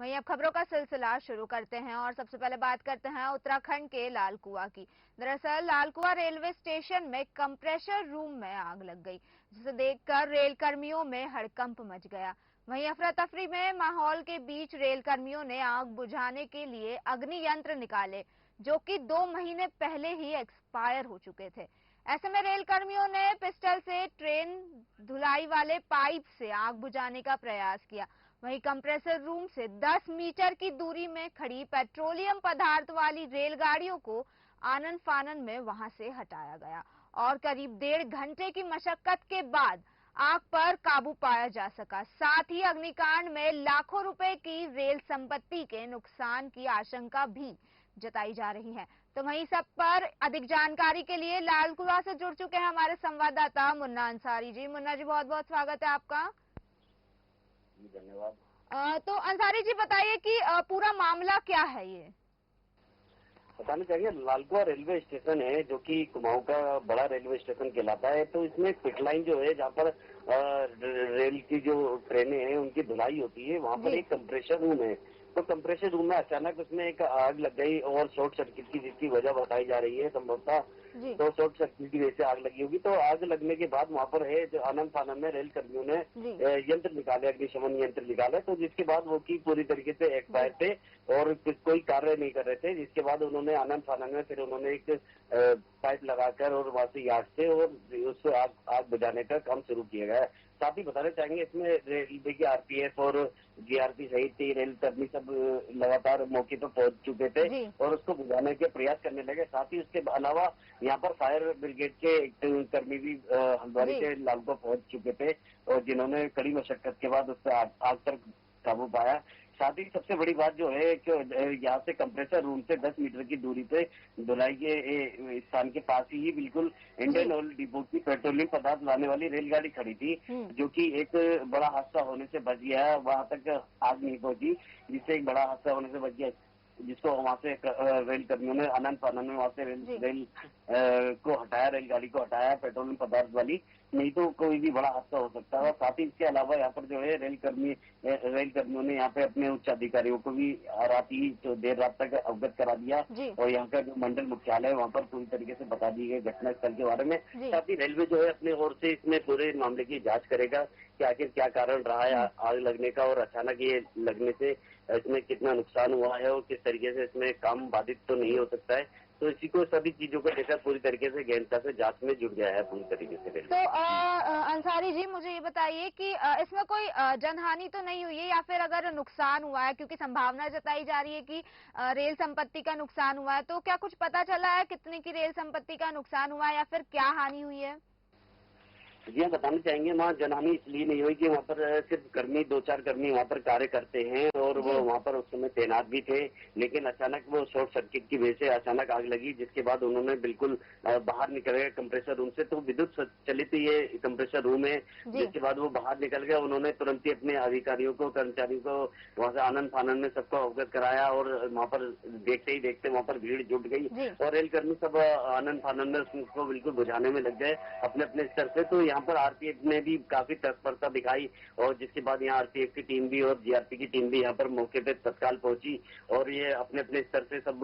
वहीं अब खबरों का सिलसिला शुरू करते हैं और सबसे पहले बात करते हैं उत्तराखंड के लाल कुआं की। दरअसल लाल कुआं रेलवे स्टेशन में कंप्रेसर रूम में आग लग गई, जिसे देखकर रेल कर्मियों में हड़कंप मच गया। वहीं अफरा तफरी में माहौल के बीच रेल कर्मियों ने आग बुझाने के लिए अग्नि यंत्र निकाले, जो कि 2 महीने पहले ही एक्सपायर हो चुके थे। ऐसे में रेल कर्मियों ने पिस्टल से ट्रेन धुलाई वाले पाइप से आग बुझाने का प्रयास किया। वहीं कंप्रेसर रूम से 10 मीटर की दूरी में खड़ी पेट्रोलियम पदार्थ वाली रेलगाड़ियों को आनन फानन में वहां से हटाया गया और करीब 1.5 घंटे की मशक्कत के बाद आग पर काबू पाया जा सका। साथ ही अग्निकांड में लाखों रुपए की रेल संपत्ति के नुकसान की आशंका भी जताई जा रही है। तो वहीं सब पर अधिक जानकारी के लिए लाल कुआं से जुड़ चुके हैं हमारे संवाददाता मुन्ना अंसारी जी। मुन्ना जी, बहुत बहुत स्वागत है आपका। धन्यवाद। तो अंसारी जी बताइए कि पूरा मामला क्या है ये? बताना चाहिए, लाल कुआं रेलवे स्टेशन है जो कि कुमाऊं का बड़ा रेलवे स्टेशन कहलाता है। तो इसमें पिट लाइन जो है, जहाँ पर रेल की जो ट्रेनें हैं उनकी धुलाई होती है, वहाँ पर एक कंप्रेसर रूम है। तो कंप्रेसर रूम में अचानक उसमें एक आग लग गई और शॉर्ट सर्किट की जिसकी वजह बताई जा रही है संभवतः। तो शॉर्ट सर्किट की वजह से आग लगी होगी। तो आग लगने के बाद वहाँ पर है जो आनन फानन में रेल कर्मियों ने यंत्र निकाले, अग्निशमन यंत्र निकाले। तो जिसके बाद वो की पूरी तरीके से एक्सपायर थे और कोई कार्य नहीं कर रहे थे। जिसके बाद उन्होंने आनन फानन में फिर उन्होंने एक पाइप लगाकर और वहां से यार्ड से और उससे आग बुझाने का काम शुरू किया गया है। साथ ही बताना चाहेंगे, इसमें रेलवे की आरपीएफ और जीआरपी सहित रेल कर्मी सब लगातार मौके पर पहुंच चुके थे और उसको बुझाने के प्रयास करने लगे। साथ ही उसके अलावा यहाँ पर फायर ब्रिगेड के कर्मी भी हल्द्वानी से लालकुआं पहुंच चुके थे और जिन्होंने कड़ी मशक्कत के बाद उस पर आग पर काबू पाया। साथ ही सबसे बड़ी बात जो है कि यहाँ से कंप्रेसर रूम से 10 मीटर की दूरी पे धुलाई के स्थान के पास ही बिल्कुल इंडियन ऑयल डिपो की पेट्रोलियम पदार्थ लाने वाली रेलगाड़ी खड़ी थी, जो कि एक बड़ा हादसा होने से बच गया है। वहां तक आग नहीं पहुंची, जिससे एक बड़ा हादसा होने से बच गया, जिसको वहां से रेल कर्मियों ने आनंद फानंद में वहां से रेल को हटाया, रेलगाड़ी को हटाया पेट्रोलियम पदार्थ वाली, नहीं तो कोई भी बड़ा हादसा हो सकता है। साथ ही इसके अलावा यहाँ पर जो है रेल कर्मियों ने यहाँ पे अपने उच्च अधिकारियों को भी देर रात तक अवगत करा दिया और यहाँ का जो मंडल मुख्यालय है वहाँ पर पूरी तरीके से बता दी गई घटनास्थल के बारे में। साथ ही रेलवे जो है अपने ओर से इसमें पूरे मामले की जांच करेगा कि आखिर क्या कारण रहा है आग लगने का और अचानक ये लगने से इसमें कितना नुकसान हुआ है और किस तरीके से इसमें काम बाधित तो नहीं हो सकता है। तो इसी को सभी चीजों को लेकर पूरी तरीके से गहनता से जांच में जुट गया है पूरी तरीके से। तो अंसारी जी मुझे ये बताइए कि इसमें कोई जनहानि तो नहीं हुई है या फिर अगर नुकसान हुआ है, क्योंकि संभावना जताई जा रही है कि रेल संपत्ति का नुकसान हुआ है, तो क्या कुछ पता चला है कितने की रेल संपत्ति का नुकसान हुआ है या फिर क्या हानि हुई है? जी, बताना चाहेंगे, वहाँ जनहानि इसलिए नहीं हुई कि वहाँ पर सिर्फ कर्मी 2-4 कर्मी वहाँ पर कार्य करते हैं और वो वहाँ पर उस समय तैनात भी थे, लेकिन अचानक वो शॉर्ट सर्किट की वजह से अचानक आग लगी, जिसके बाद उन्होंने बिल्कुल बाहर निकल गए कंप्रेसर रूम से। तो विद्युत चलित ये कंप्रेसर रूम है, जिसके बाद वो बाहर निकल गए। उन्होंने तुरंत ही अपने अधिकारियों को, कर्मचारियों को वहाँ से आनंद फानंद में सबको अवगत कराया और वहाँ पर देखते ही देखते वहाँ पर भीड़ जुट गई और रेलकर्मी सब आनंद फानंद में उसको बिल्कुल बुझाने में लग गए अपने अपने स्तर से। तो यहाँ पर आरपीएफ ने भी काफी तत्परता दिखाई और जिसके बाद यहाँ आरपीएफ की टीम भी और जीआरपी की टीम भी यहाँ पर मौके पे तत्काल पहुंची और ये अपने अपने स्तर से सब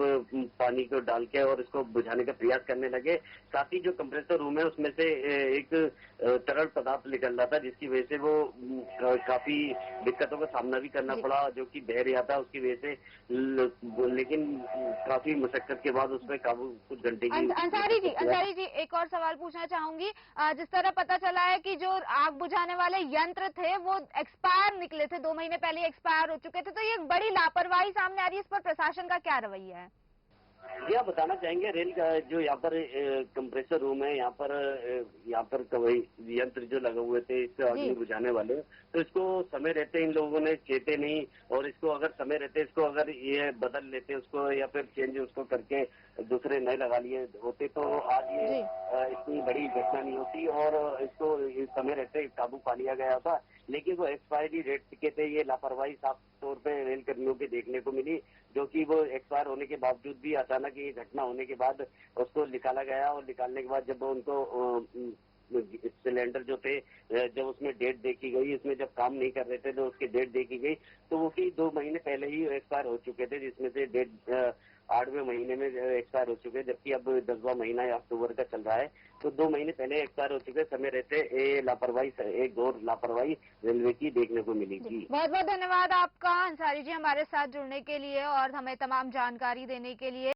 पानी को डाल के और इसको बुझाने का प्रयास करने लगे। साथ ही जो कंप्रेसर रूम है उसमें से एक तरल पदार्थ निकल रहा था, जिसकी वजह से वो काफी दिक्कतों का सामना भी करना पड़ा, जो कि बह रहा था उसकी वजह से, लेकिन काफी मशक्कत के बाद उस पर काबू कुछ घंटे की। अंसारी जी एक और सवाल पूछना चाहूंगी। जिस तरह पता चला है कि जो आग बुझाने वाले यंत्र थे वो एक्सपायर निकले थे, 2 महीने पहले एक्सपायर हो चुके थे, तो ये बड़ी लापरवाही सामने आ रही है, इस पर प्रशासन का क्या रवैया है? जी, आप बताना चाहेंगे, रेल का जो यहाँ पर कंप्रेसर रूम है, यहाँ पर यंत्र जो लगे हुए थे इससे आग बुझाने वाले, तो इसको समय रहते इन लोगों ने चेते नहीं और इसको अगर समय रहते इसको अगर ये बदल लेते उसको या फिर चेंज उसको करके दूसरे नए लगा लिए होते तो आज ये इतनी बड़ी घटना नहीं होती और इसको समय रहते काबू पा लिया गया था। लेकिन वो एक्सपायरी डेट के थे, ये लापरवाही साफ तौर पे रेल कर्मियों के देखने को मिली, जो कि वो एक्सपायर होने के बावजूद भी अचानक ये घटना होने के बाद उसको निकाला गया और निकालने के बाद जब उनको सिलेंडर जो थे, जब उसमें डेट देखी गई, उसमें जब काम नहीं कर रहे थे तो उसकी डेट देखी गई, तो वो भी 2 महीने पहले ही एक्सपायर हो चुके थे, जिसमें से डेट 8वें महीने में एक्सपायर हो चुके हैं, जबकि अब 10वां महीना या अक्टूबर का चल रहा है, तो 2 महीने पहले एक्सपायर हो चुके समय रहते एक घोर लापरवाही रेलवे की देखने को मिली जी, थी। बहुत बहुत धन्यवाद आपका अंसारी जी हमारे साथ जुड़ने के लिए और हमें तमाम जानकारी देने के लिए।